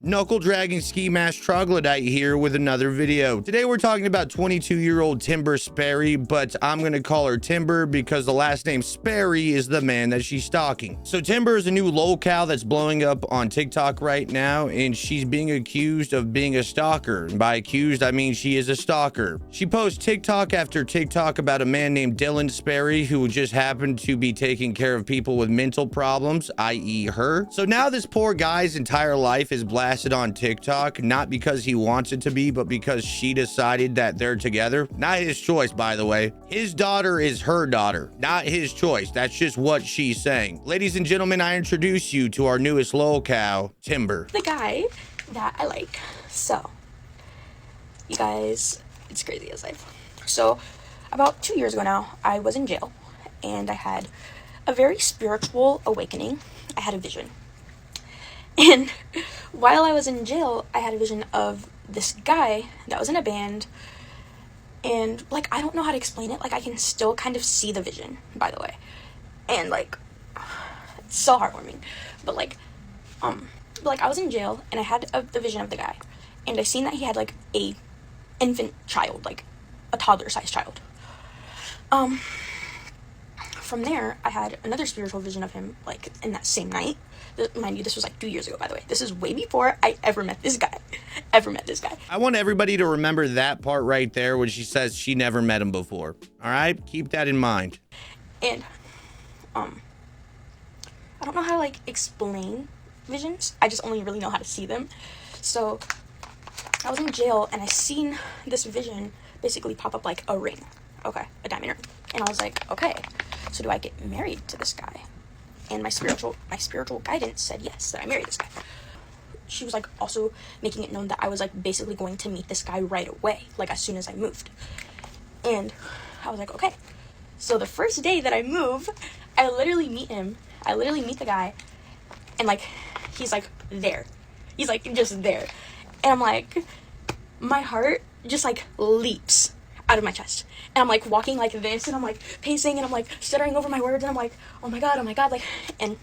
Knuckle dragging ski mask troglodyte here with another video. Today we're talking about 22-year-old Timbersperry, but I'm gonna call her Timber because the last name Sperry is the man that she's stalking. So Timber is a new lolcow that's blowing up on TikTok right now, and she's being accused of being a stalker. And by accused, I mean she is a stalker. She posts TikTok after TikTok about a man named Sperry who just happened to be taking care of people with mental problems, i.e. her. So now this poor guy's entire life is blasted on TikTok, not because he wants it to be, but because she decided that they're together. Not his choice, by the way. His daughter is her daughter, not his choice. That's just what she's saying. Ladies and gentlemen, I introduce you to our newest lolcow, Timber. The guy that I like. So, you guys, it's crazy as life. So, about 2 years ago now, I was in jail, and I had a very spiritual awakening. I had a vision. And while I was in jail, I had a vision of this guy that was in a band, and, like, I don't know how to explain it. Like, I can still kind of see the vision, by the way. And, like, it's so heartwarming. But, like, I was in jail, and I had the vision of the guy, and I seen that he had, like, a infant child, like, a toddler-sized child. From there, I had another spiritual vision of him, like, in that same night. Mind you, this was like 2 years ago, by the way. This is way before I ever met this guy. I want everybody to remember that part right there when she says she never met him before. All right? Keep that in mind. And, I don't know how to, like, explain visions. I just only really know how to see them. So, I was in jail, and I seen this vision basically pop up like a ring. Okay, a diamond ring. And I was like, okay, so do I get married to this guy? And my spiritual guidance said yes, that I marry this guy. She was, like, also making it known that I was, like, basically going to meet this guy right away, like, as soon as I moved. And I was like, okay. So the first day that I move, I literally meet him. I literally meet the guy, and, like, he's, like, there. He's, like, just there. And I'm like, my heart just, like, leaps out of my chest. And I'm, like, walking like this, and I'm, like, pacing, and I'm, like, stuttering over my words, and I'm, like, oh my god, like, and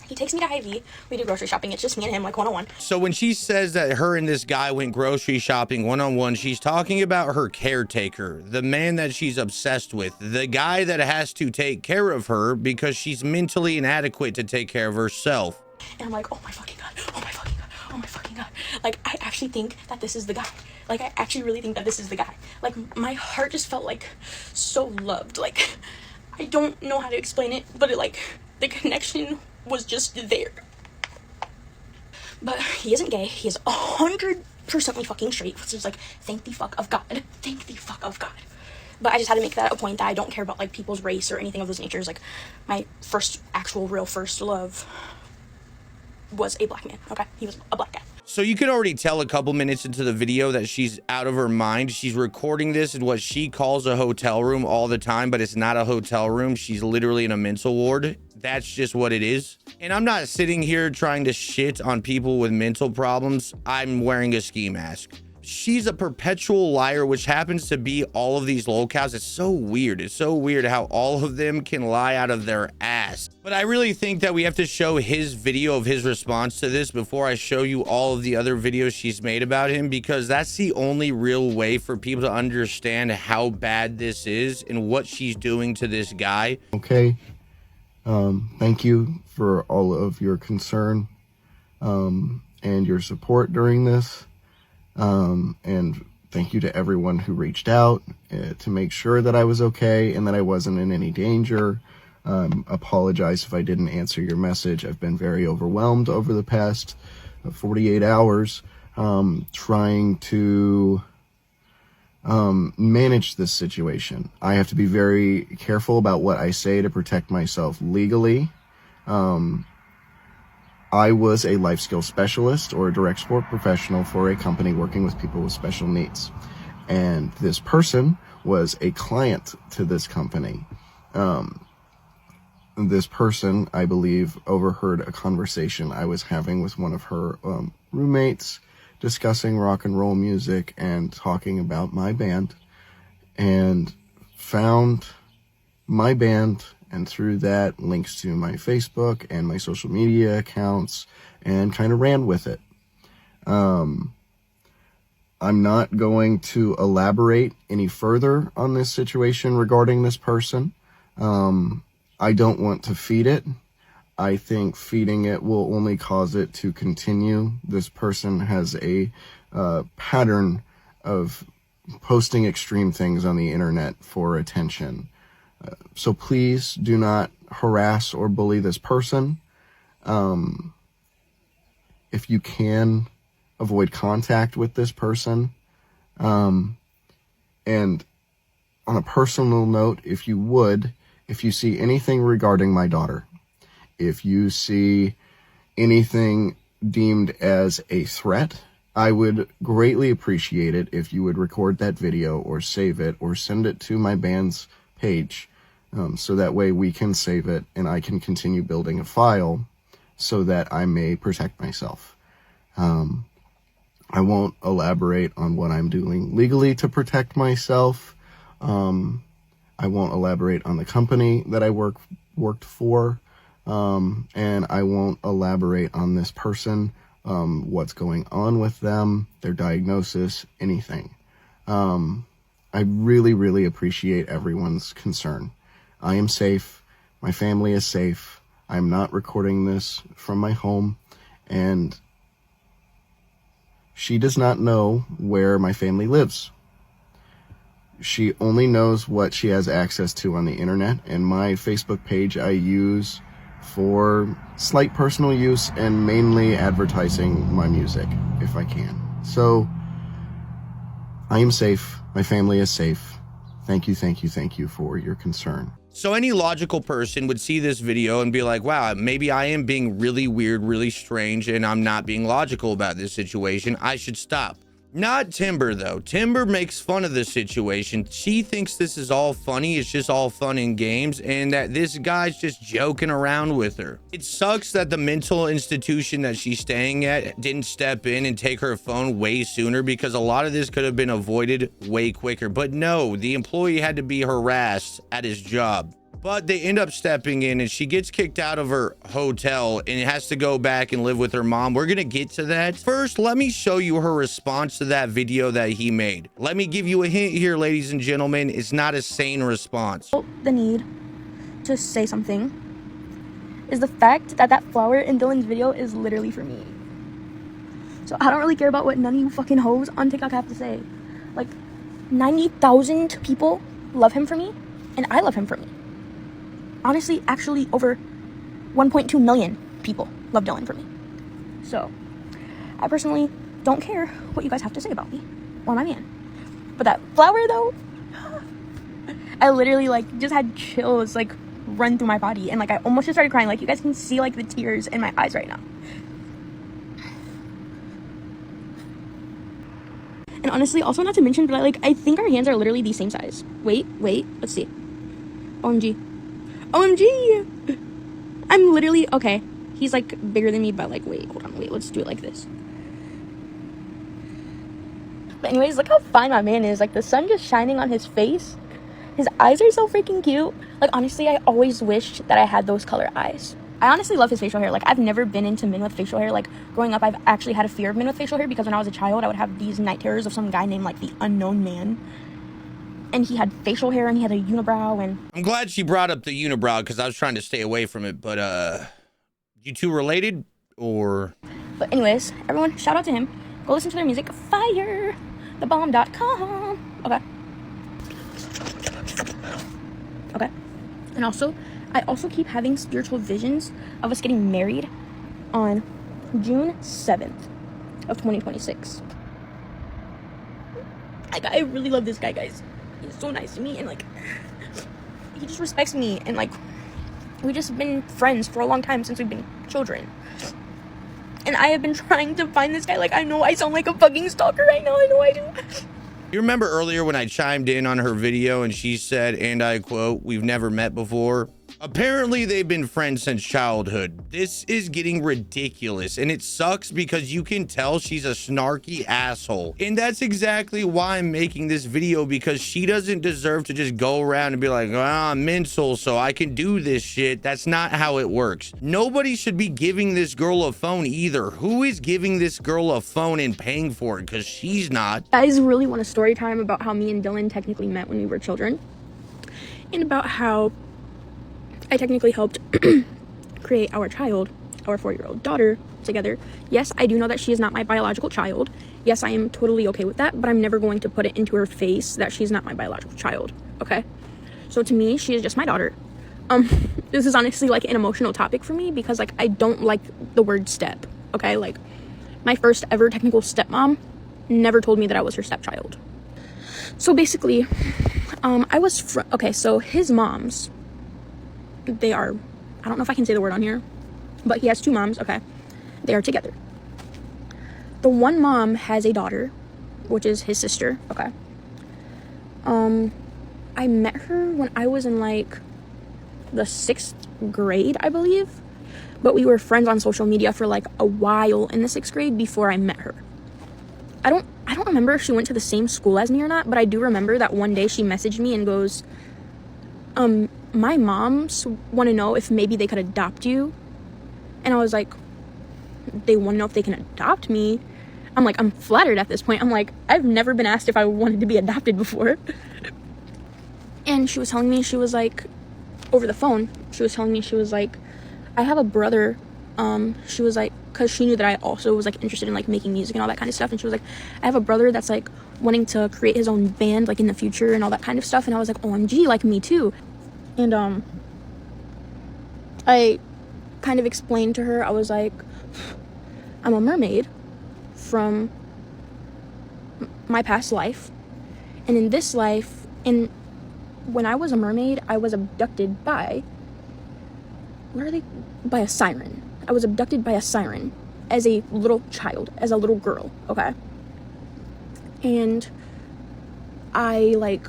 he takes me to Hy-Vee. We do grocery shopping. It's just me and him, like, one-on-one. So when she says that her and this guy went grocery shopping one-on-one, she's talking about her caretaker, the man that she's obsessed with, the guy that has to take care of her because she's mentally inadequate to take care of herself. And I'm like, oh my fucking god, oh my fucking god, oh my fucking god. Like, I actually think that this is the guy. Like, I actually really think that this is the guy. Like, my heart just felt, like, so loved. Like, I don't know how to explain it, but it, like, the connection was just there. But he isn't gay. He is 100% fucking straight, which is, like, thank the fuck of God. Thank the fuck of God. But I just had to make that a point that I don't care about, like, people's race or anything of those natures. Like, my first actual real first love was a black man. Okay? He was a black guy. So you can already tell a couple minutes into the video that she's out of her mind. She's recording this in what she calls a hotel room all the time, but it's not a hotel room. She's literally in a mental ward. That's just what it is. And I'm not sitting here trying to shit on people with mental problems. I'm wearing a ski mask. She's a perpetual liar, which happens to be all of these lolcows. It's so weird. It's so weird how all of them can lie out of their ass. But I really think that we have to show his video of his response to this before I show you all of the other videos she's made about him, because that's the only real way for people to understand how bad this is and what she's doing to this guy. Okay. Thank you for all of your concern and your support during this. And thank you to everyone who reached out to make sure that I was okay and that I wasn't in any danger. Apologize if I didn't answer your message. I've been very overwhelmed over the past 48 hours trying to manage this situation. I have to be very careful about what I say to protect myself legally. I was a life skill specialist or a direct support professional for a company working with people with special needs. And this person was a client to this company. This person, I believe, overheard a conversation I was having with one of her roommates discussing rock and roll music and talking about my band, and found my band, and through that links to my Facebook and my social media accounts, and kind of ran with it. I'm not going to elaborate any further on this situation regarding this person. I don't want to feed it. I think feeding it will only cause it to continue. This person has a pattern of posting extreme things on the internet for attention. So please do not harass or bully this person. If you can, avoid contact with this person. And on a personal note, if you see anything regarding my daughter, if you see anything deemed as a threat, I would greatly appreciate it if you would record that video or save it or send it to my band's page, so that way we can save it and I can continue building a file so that I may protect myself. I won't elaborate on what I'm doing legally to protect myself. I won't elaborate on the company that I worked for. And I won't elaborate on this person, what's going on with them, their diagnosis, anything. I really, really appreciate everyone's concern. I am safe. My family is safe. I'm not recording this from my home, and she does not know where my family lives. She only knows what she has access to on the internet, and my Facebook page I use for slight personal use and mainly advertising my music if I can. So I am safe. My family is safe. Thank you, thank you, thank you for your concern. So any logical person would see this video and be like, wow, maybe I am being really weird, really strange, and I'm not being logical about this situation. I should stop. Not Timber, though. Timber makes fun of the situation. She thinks this is all funny. It's just all fun and games, and that this guy's just joking around with her. It sucks that the mental institution that she's staying at didn't step in and take her phone way sooner, because a lot of this could have been avoided way quicker. But no, the employee had to be harassed at his job. But they end up stepping in, and she gets kicked out of her hotel and has to go back and live with her mom. We're gonna get to that. First, let me show you her response to that video that he made. Let me give you a hint here, ladies and gentlemen. It's not a sane response. The need to say something is the fact that that flower in Dylan's video is literally for me. So I don't really care about what none of you fucking hoes on TikTok have to say. Like, 90,000 people love him for me, and I love him for me. Honestly, actually, over 1.2 million people love Dylan for me. So, I personally don't care what you guys have to say about me or my man. But that flower, though, I literally, like, just had chills, like, run through my body. And, like, I almost just started crying. Like, you guys can see, like, the tears in my eyes right now. And honestly, also not to mention, but, like, I think our hands are literally the same size. Wait, let's see. OMG, I'm literally, okay, he's like bigger than me, but like, hold on, let's do it like this. But anyways, look how fine my man is. Like, the sun just shining on his face. His eyes are so freaking cute. Like, honestly, I always wished that I had those color eyes. I honestly love his facial hair. Like, I've never been into men with facial hair. Like, growing up, I've actually had a fear of men with facial hair, because when I was a child, I would have these night terrors of some guy named, like, the Unknown Man. And he had facial hair, and he had a unibrow, and... I'm glad she brought up the unibrow, because I was trying to stay away from it, but, you two related, or... But anyways, everyone, shout out to him. Go listen to their music. Fire! Thebomb.com. Okay. And also, I also keep having spiritual visions of us getting married on June 7th of 2026. Like, I really love this guy, guys. He's so nice to me, and like, he just respects me, and like, we just been friends for a long time since we've been children. And I have been trying to find this guy. Like, I know I sound like a fucking stalker right now. I know I do. You remember earlier when I chimed in on her video and she said, and I quote, "We've never met before"? Apparently, they've been friends since childhood. This is getting ridiculous, and it sucks because you can tell she's a snarky asshole. And that's exactly why I'm making this video, because she doesn't deserve to just go around and be like, I'm mental, so I can do this shit. That's not how it works. Nobody should be giving this girl a phone either. Who is giving this girl a phone and paying for it? Because she's not. I just really want a story time about how me and Dylan technically met when we were children, and about how I technically helped create our child, our 4-year-old daughter, together. Yes, I do know that she is not my biological child. Yes, I am totally okay with that, but I'm never going to put it into her face that she's not my biological child, okay? So to me, she is just my daughter. This is honestly like an emotional topic for me because like I don't like the word step, okay? Like my first ever technical stepmom never told me that I was her stepchild. So basically, okay, so his moms, they are, I don't know if I can say the word on here, but he has 2 moms, okay? They are together. The one mom has a daughter, which is his sister, okay? I met her when I was in like the 6th grade, I believe, but we were friends on social media for like a while in the 6th grade before I met her. I don't remember if she went to the same school as me or not, but I do remember that one day she messaged me and goes, my moms want to know if maybe they could adopt you. And I was like, they want to know if they can adopt me? I'm like, I'm flattered at this point. I'm like, I've never been asked if I wanted to be adopted before. And she was telling me, she was like, over the phone, she was telling me, she was like, I have a brother. She was like, because she knew that I also was like interested in like making music and all that kind of stuff. And she was like, I have a brother that's like wanting to create his own band like in the future and all that kind of stuff. And I was like, OMG, like me too. And I kind of explained to her, I was like, I'm a mermaid from my past life, and in this life, when I was a mermaid, I was abducted by a siren. I was abducted by a siren as a little child, as a little girl, okay? And I like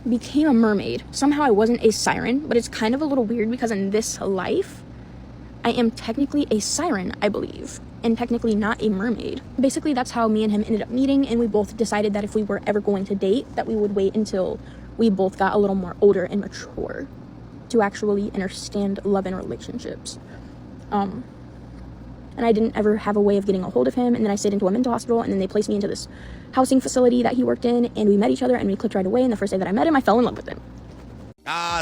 became a mermaid. Somehow I wasn't a siren, but it's kind of a little weird because in this life I am technically a siren, I believe, and technically not a mermaid. Basically, that's how me and him ended up meeting, and we both decided that if we were ever going to date, that we would wait until we both got a little more older and mature to actually understand love and relationships. And I didn't ever have a way of getting a hold of him, and then I stayed into a mental hospital, and then they placed me into this housing facility that he worked in, and we met each other, and we clicked right away, and the first day that I met him, I fell in love with him.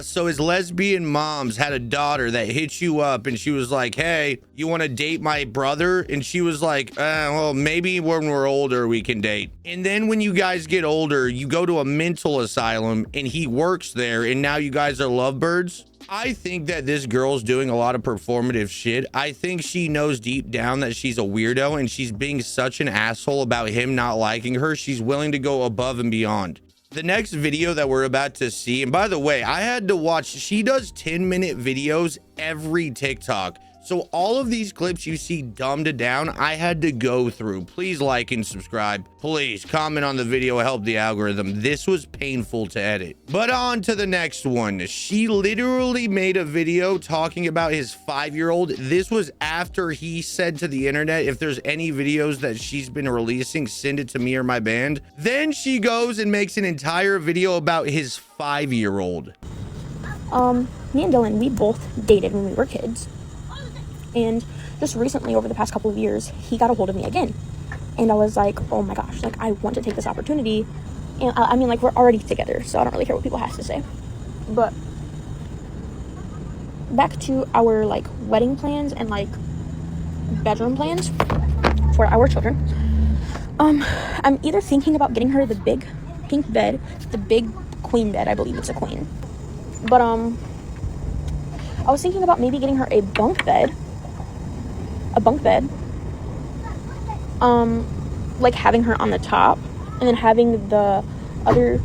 So his lesbian moms had a daughter that hit you up, and she was like, hey, you want to date my brother? And she was like, well, maybe when we're older we can date. And then when you guys get older, you go to a mental asylum, and he works there, and now you guys are lovebirds. I think that this girl's doing a lot of performative shit. I think she knows deep down that she's a weirdo, and she's being such an asshole about him not liking her. She's willing to go above and beyond. The next video that we're about to see, and by the way, I had to watch, she does 10-minute videos every TikTok. So all of these clips you see dumbed down, I had to go through. Please like and subscribe. Please comment on the video, help the algorithm. This was painful to edit. But on to the next one. She literally made a video talking about his 5-year-old. This was after he said to the internet, if there's any videos that she's been releasing, send it to me or my band. Then she goes and makes an entire video about his 5-year-old. Me and Dylan, we both dated when we were kids. And just recently, over the past couple of years, he got a hold of me again. And I was like, oh my gosh, like, I want to take this opportunity. And I mean, like, we're already together, so I don't really care what people have to say. But back to our, like, wedding plans and, like, bedroom plans for our children. I'm either thinking about getting her the big pink bed, the big queen bed, I believe it's a queen. But, I was thinking about maybe getting her a bunk bed, like having her on the top and then having the other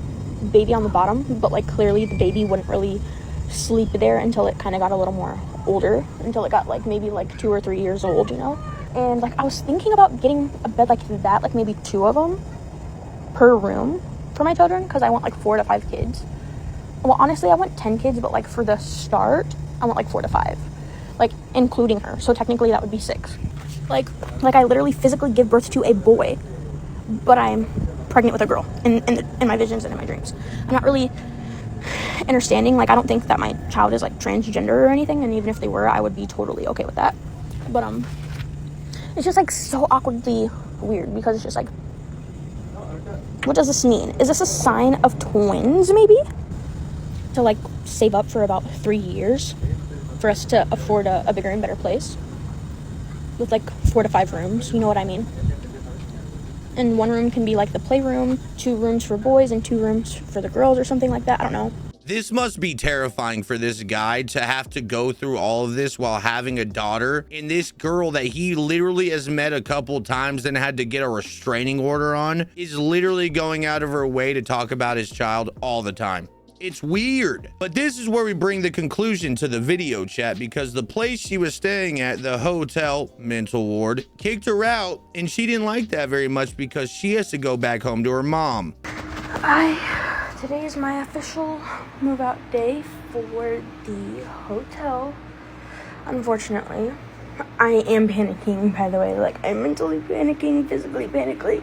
baby on the bottom, but like clearly the baby wouldn't really sleep there until it kind of got a little more older, until it got like maybe like 2 or 3 years old, you know. And like I was thinking about getting a bed like that, like maybe 2 of them per room for my children, because I want like 4 to 5 kids. Well, honestly, I want 10 kids, but like for the start I want like 4 to 5, like including her. So technically that would be 6. Like I literally physically give birth to a boy, but I'm pregnant with a girl in my visions and in my dreams. I'm not really understanding. Like, I don't think that my child is like transgender or anything, and even if they were, I would be totally okay with that. But it's just like so awkwardly weird, because it's just like, what does this mean? Is this a sign of twins, maybe? To like save up for about 3 years for us to afford a bigger and better place with like 4 to 5 rooms, you know what I mean? And 1 room can be like the playroom, 2 rooms for boys and 2 rooms for the girls or something like that. I don't know. This must be terrifying for this guy to have to go through all of this while having a daughter. And this girl that he literally has met a couple times and had to get a restraining order on is literally going out of her way to talk about his child all the time. It's weird. But this is where we bring the conclusion to the video, chat, because the place she was staying at, the hotel mental ward, kicked her out, and she didn't like that very much because she has to go back home to her mom. Today is my official move-out day for the hotel. Unfortunately, I am panicking, by the way. Like, I'm mentally panicking, physically panicking,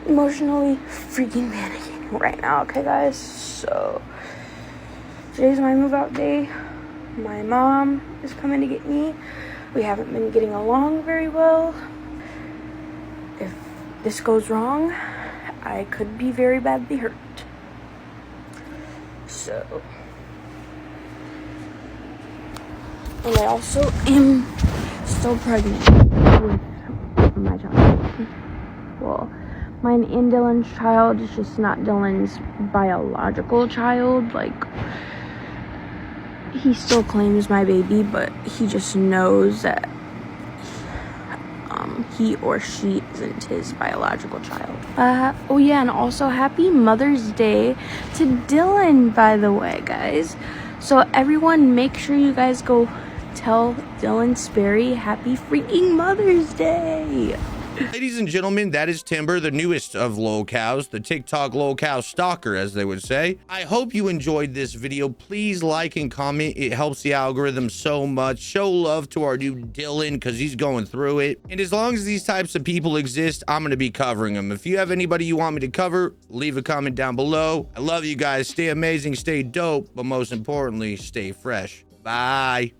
emotionally freaking panicking right now, okay, guys? So, today's my move-out day. My mom is coming to get me. We haven't been getting along very well. If this goes wrong, I could be very badly hurt. So, and I also am still pregnant with my child. Well, mine and Dylan's child is just not Dylan's biological child. Like, he still claims my baby, but he just knows that he or she isn't his biological child. Oh yeah, and also happy Mother's Day to Dylan, by the way, guys. So everyone, make sure you guys go tell Timbersperry happy freaking Mother's Day. Ladies and gentlemen, that is Timber, the newest of lolcows, the TikTok lolcow stalker, as they would say. I hope you enjoyed this video. Please like and comment. It helps the algorithm so much. Show love to our new Dylan, because he's going through it. And as long as these types of people exist, I'm going to be covering them. If you have anybody you want me to cover, leave a comment down below. I love you guys. Stay amazing, stay dope, but most importantly, stay fresh. Bye.